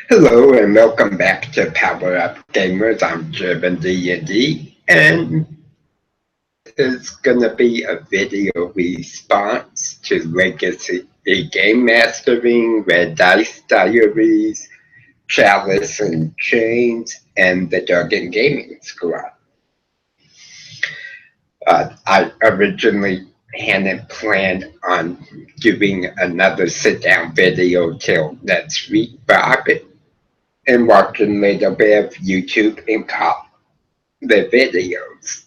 Hello and welcome back to Power Up Gamers. I'm German D&D, and it's gonna be a video response to Legacy Game Mastering, Red Dice Diaries, Chalice and Chains, and the Duggan Gaming Squad. I originally hadn't planned on doing another sit-down video till next week, but I've been watching a little bit of YouTube and caught the videos.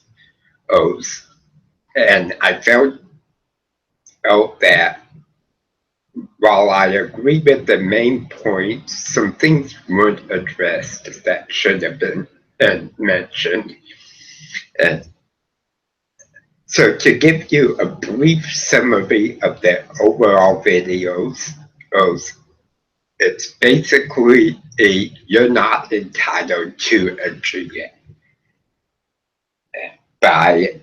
And I felt that while I agree with the main points, some things weren't addressed that should have been mentioned. And so to give you a brief summary of the overall videos, it's basically you're not entitled to a GM. By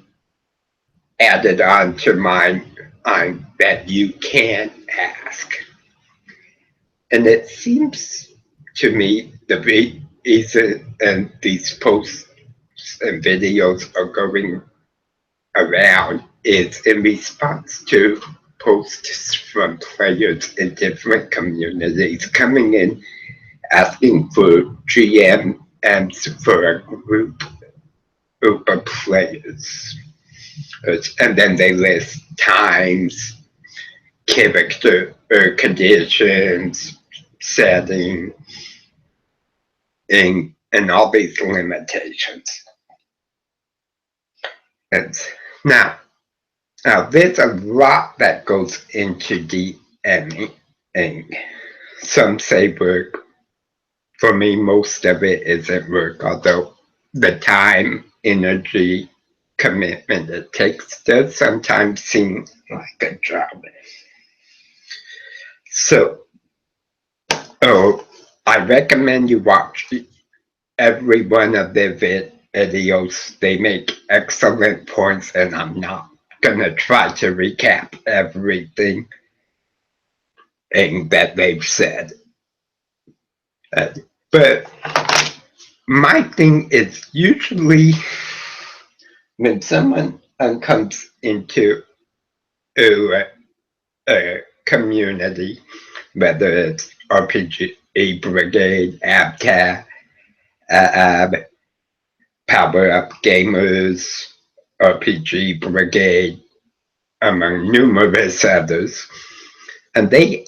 added on to mine that you can ask. And it seems to me the reason and these posts and videos are going around is in response to posts from players in different communities coming in asking for GMs for a group of players. And then they list times, character conditions, setting, and all these limitations. And now, there's a lot that goes into DMing. Some say work. For me, most of it isn't work, although the time, energy, commitment it takes does sometimes seem like a job. So, I recommend you watch every one of their videos. They make excellent points, and I'm not gonna try to recap everything that they've said. But my thing is usually when someone comes into a community, whether it's RPG Brigade, ABCA, Power Up Gamers, RPG Brigade, among numerous others, and they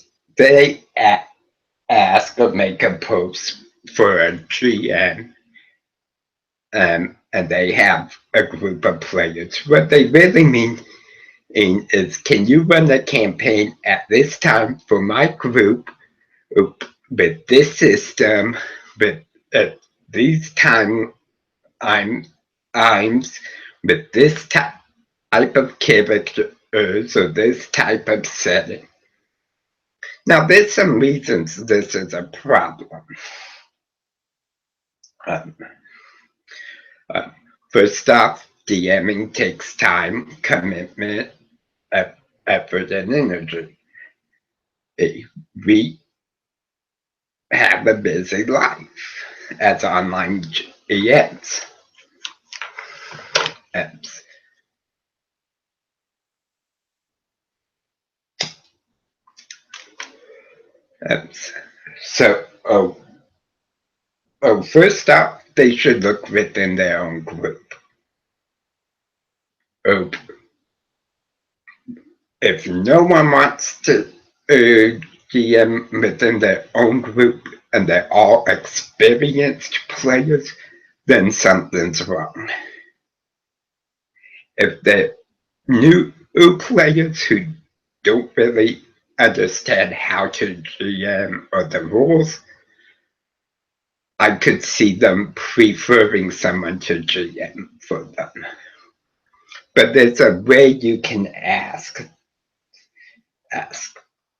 ask or make a post for a GM, and they have a group of players. What they really mean is, can you run a campaign at this time for my group with this system, with these times, with this type of characters or this type of setting? Now, there's some reasons this is a problem. First off, DMing takes time, commitment, effort, and energy. We have a busy life as online GMs. So, first off, they should look within their own group. If no one wants to GM within their own group and they're all experienced players, then something's wrong. If they're new players who don't really understand how to GM or the rules, I could see them preferring someone to GM for them. But there's a way you can ask,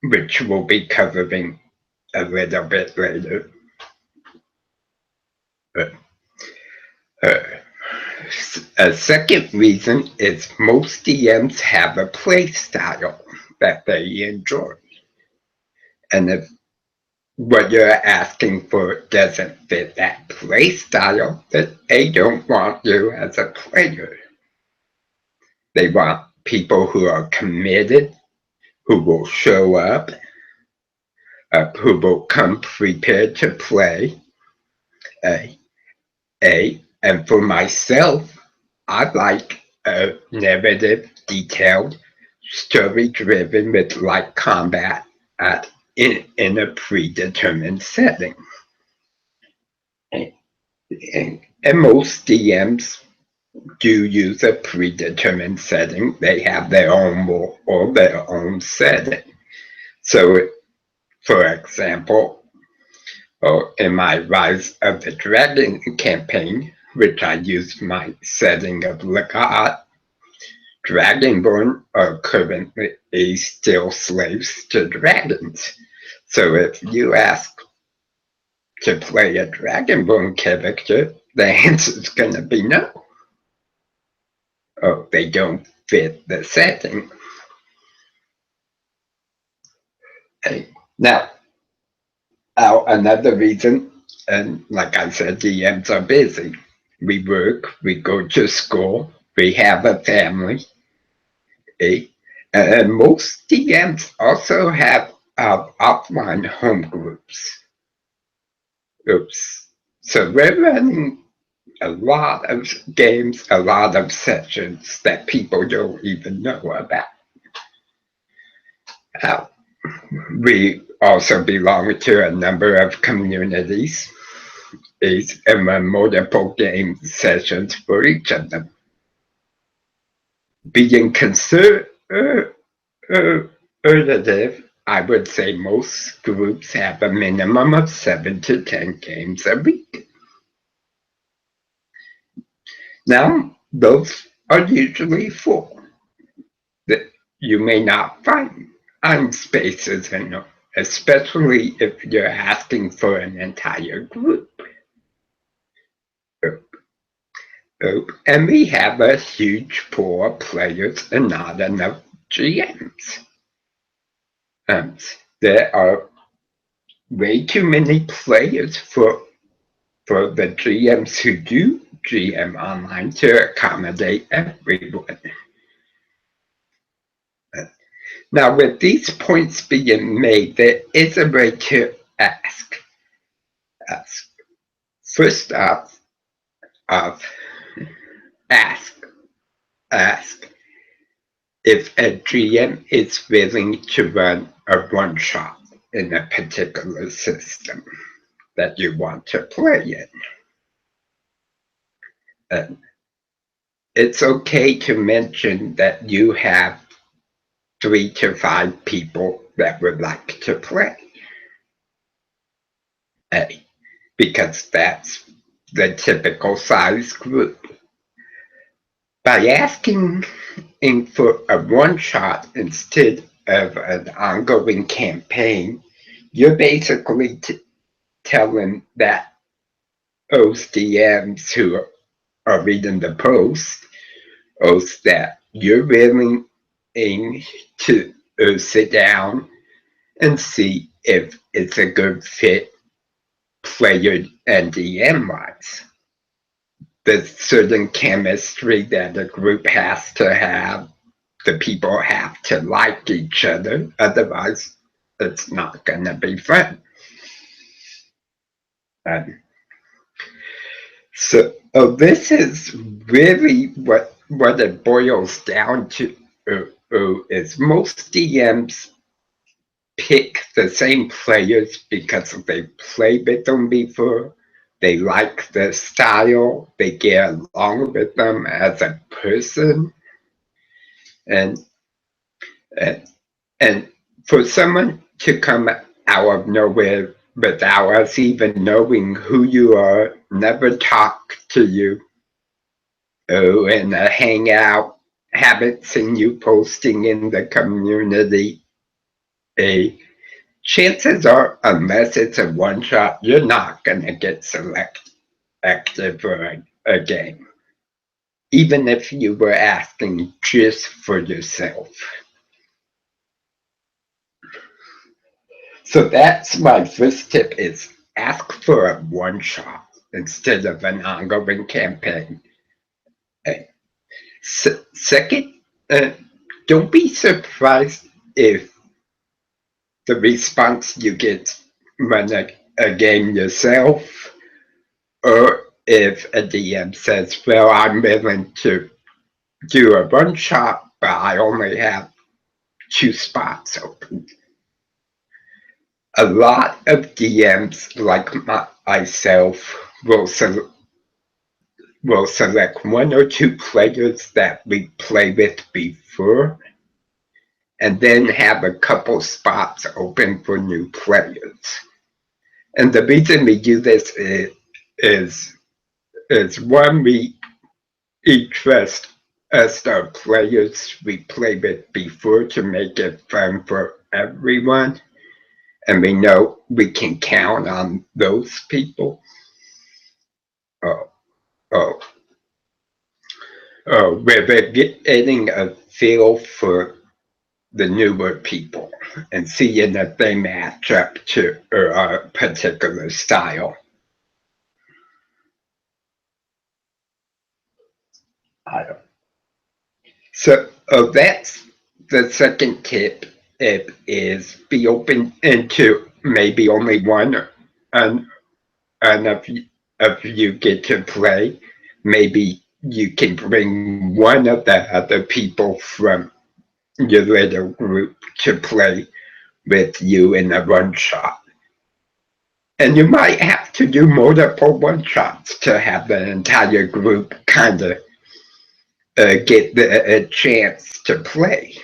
which we'll be covering a little bit later. A second reason is most DMs have a play style that they enjoy. And if what you're asking for doesn't fit that play style, that they don't want you as a player. They want people who are committed, who will show up, who will come prepared to play. Uh, and for myself, I like a narrative, detailed, story-driven with light combat in a predetermined setting. And most DMs do use a predetermined setting. They have their own rule or their own setting. So, for example, in my Rise of the Dragon campaign, which I used my setting of Lagat, Dragonborn are currently still slaves to dragons. So if you ask to play a Dragonborn character, the answer is going to be no. Oh, they don't fit the setting. Now, another reason, and like I said, DMs are busy. We work, we go to school, we have a family. And most DMs also have offline home groups. Oops. So we're running a lot of games, a lot of sessions that people don't even know about. We also belong to a number of communities and run multiple game sessions for each of them. Being conservative, I would say most groups have a minimum of 7 to 10 games a week. Now, those are usually full. You may not find spaces in them, especially if you're asking for an entire group. And we have a huge pool of players and not enough GMs. There are way too many players for the GMs who do GM online to accommodate everyone. Now, with these points being made, there is a way to ask. First off, ask if a GM is willing to run a one-shot in a particular system that you want to play in. It's okay to mention that you have 3 to 5 people that would like to play. Because that's the typical size group. By asking for a one-shot instead of an ongoing campaign, you're basically telling that those DMs who are reading the post, that you're willing to sit down and see if it's a good fit player and DM wise. There's certain chemistry that a group has to have. The people have to like each other, otherwise it's not going to be fun. So this is really what it boils down to. Is most DMs pick the same players because they played with them before, they like the style, they get along with them as a person, and for someone to come out of nowhere without us even knowing who you are, never talk to you, in a hangout, haven't seen you posting in the community, chances are, unless it's a one-shot, you're not going to get selected for a game, even if you were asking just for yourself. So that's my first tip is ask for a one shot instead of an ongoing campaign. Second, uh, don't be surprised if the response you get run a game yourself, or if a DM says, well, I'm willing to do a one shot, but I only have 2 spots open. A lot of DMs, like myself, will select 1 or 2 players that we play with before, and then have a couple spots open for new players. And the reason we do this is one, we trust the players we played with before to make it fun for everyone, and we know we can count on those people. Oh, we're getting a feel for the newer people and seeing if they match up to our particular style. So that's the second tip. It is be open into maybe only one, and if you get to play, maybe you can bring one of the other people from your little group to play with you in a one shot. And you might have to do multiple one shots to have the entire group kind of get a chance to play.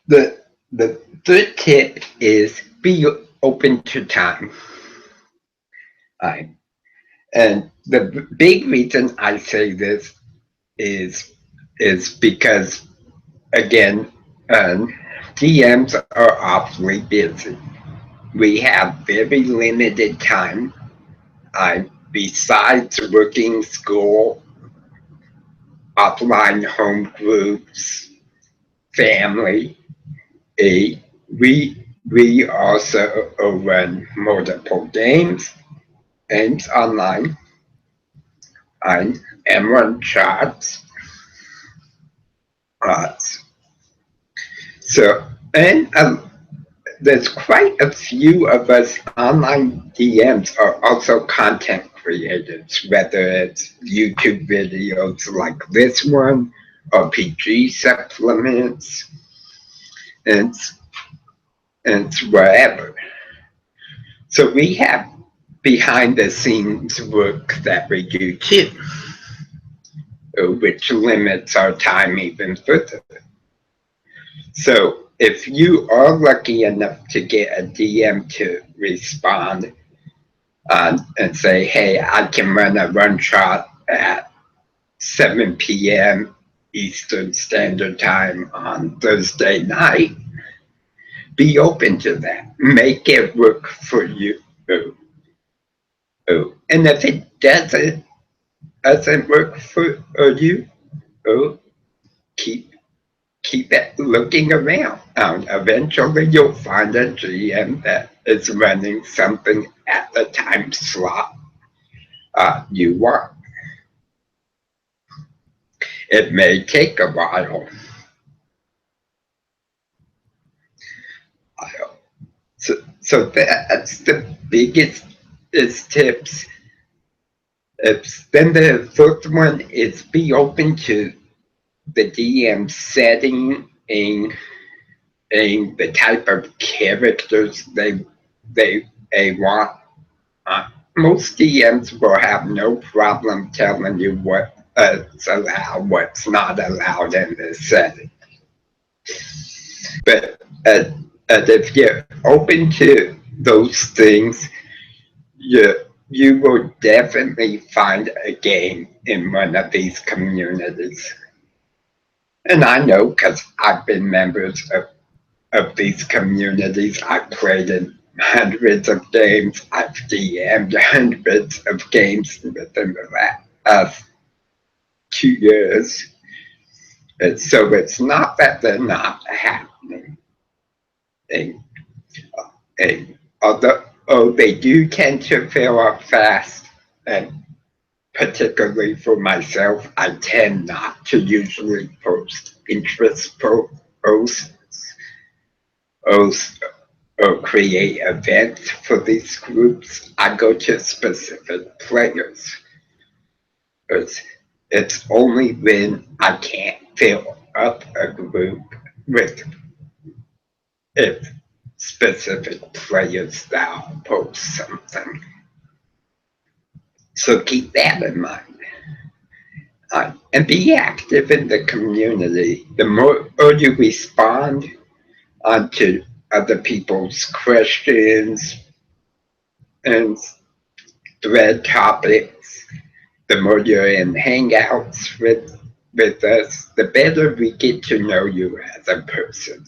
The third tip is be open to time. And the big reason I say this is because again, DMs are awfully busy. We have very limited time. Besides working, school, offline home groups, family, we also run multiple games online and run charts. So and there's quite a few of us online DMs are also content creators, whether it's YouTube videos like this one, or PG supplements, and wherever. So we have behind the scenes work that we do too, which limits our time even further. So if you are lucky enough to get a DM to respond and say, hey, I can run a one shot at 7 p.m. Eastern Standard Time on Thursday night, be open to that. Make it work for you. And if it doesn't work for you, keep it looking around. Eventually you'll find a GM that is running something at the time slot you want. It may take a while. So that's the biggest tips. Then the fourth one is be open to the DM setting in the type of characters they want. Most DMs will have no problem telling you what's allowed, what's not allowed in this setting. But if you're open to those things, you will definitely find a game in one of these communities. And I know because I've been members of these communities. I've played in hundreds of games. I've DM'd hundreds of games within the last 2 years. So it's not that they're not happening. And, although they do tend to fill up fast, and particularly for myself, I tend not to usually post interest posts or create events for these groups. I go to specific players. It's only when I can't fill up a group with if specific players that I'll post something. So keep that in mind. And be active in the community. The more you respond to other people's questions and thread topics, the more you're in hangouts with us, the better we get to know you as a person.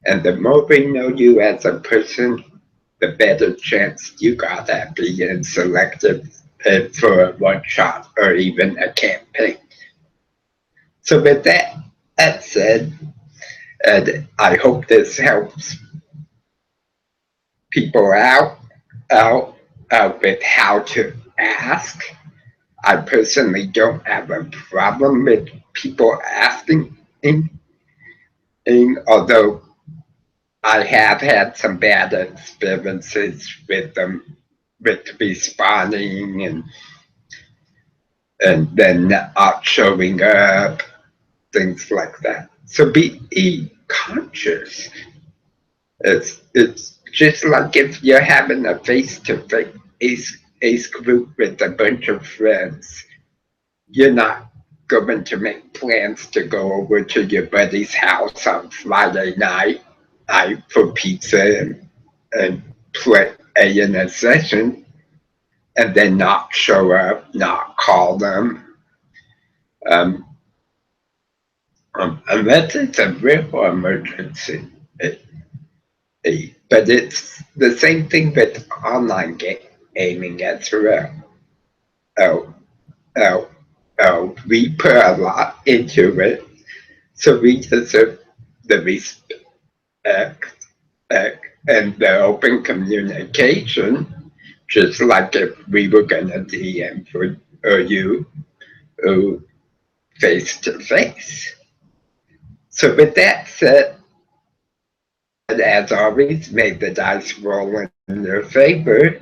And the more we know you as a person, the better chance you got at being selected for a one-shot or even a campaign. So with that said, and I hope this helps people out with how to ask. I personally don't have a problem with people asking, although I have had some bad experiences with them, with responding and then not showing up, things like that. So be conscious. It's just like if you're having a face-to-face group with a bunch of friends, you're not going to make plans to go over to your buddy's house on Friday night for pizza and play in a session and then not show up, not call them. Unless it's a real emergency. But it's the same thing with online gaming as well. Oh, oh, we put a lot into it, so we deserve the respect and the open communication, just like if we were gonna DM for you face to face. So with that said, as always, may the dice roll in your favor.